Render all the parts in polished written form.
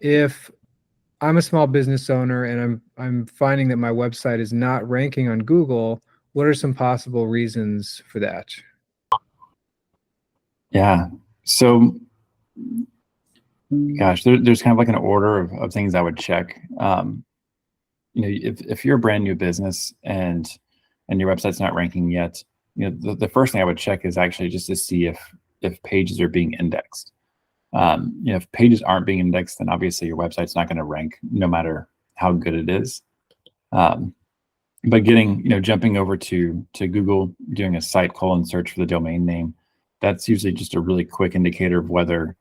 if I'm a small business owner and I'm finding that my website is not ranking on Google, what are some possible reasons for that? Yeah. So, gosh, there's kind of like an order of things I would check. If you're a brand new business and your website's not ranking yet, the first thing I would check is actually just to see if pages are being indexed. If pages aren't being indexed, then obviously your website's not going to rank no matter how good it is. But jumping over to Google, doing a site : search for the domain name, that's usually just a really quick indicator of whether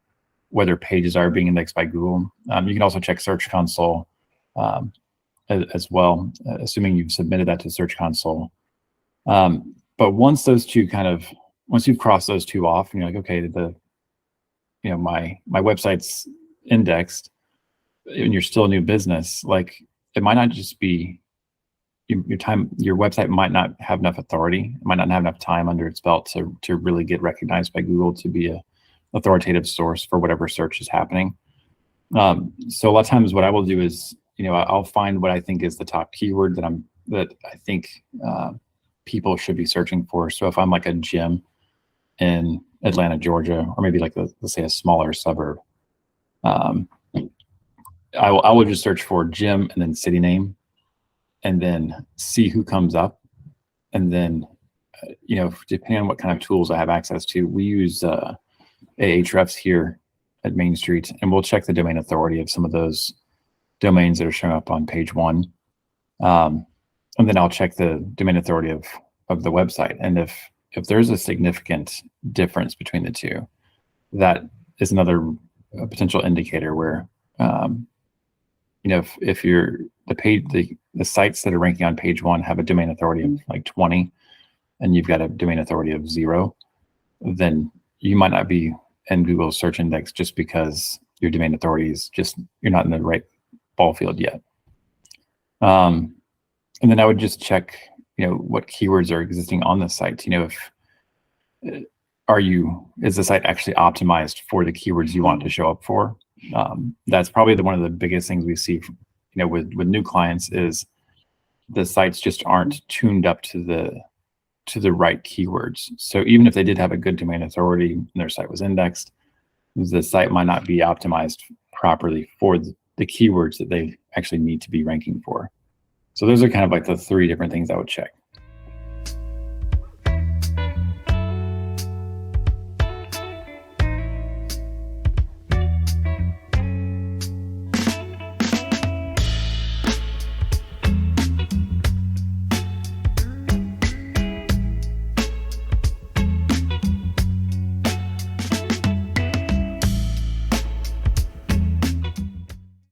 pages are being indexed by Google. You can also check Search Console as well, assuming you've submitted that to Search Console. But once you've crossed those two off, and you're like, okay, my website's indexed, and you're still a new business, like it might not just be your website might not have enough authority, it might not have enough time under its belt to really get recognized by Google to be a authoritative source for whatever search is happening. So a lot of times what I will do is, I'll find what I think is the top keyword that I think people should be searching for. So if I'm like a gym in Atlanta, Georgia, or maybe like let's say a smaller suburb, I will just search for gym and then city name, and then see who comes up. And then, depending on what kind of tools I have access to, we use Ahrefs here at Main Street, and we'll check the domain authority of some of those domains that are showing up on page one. And then I'll check the domain authority of the website. And if there's a significant difference between the two, that is another potential indicator where, if the sites that are ranking on page one have a domain authority of like 20, and you've got a domain authority of 0, then you might not be in Google search index just because your domain authority is you're not in the right ball field yet. And then I would just check, what keywords are existing on the site. Is the site actually optimized for the keywords you want to show up for? That's probably one of the biggest things we see, with new clients, is the sites just aren't tuned up to the right keywords. So even if they did have a good domain authority and their site was indexed, the site might not be optimized properly for the keywords that they actually need to be ranking for. So those are kind of like the 3 different things I would check.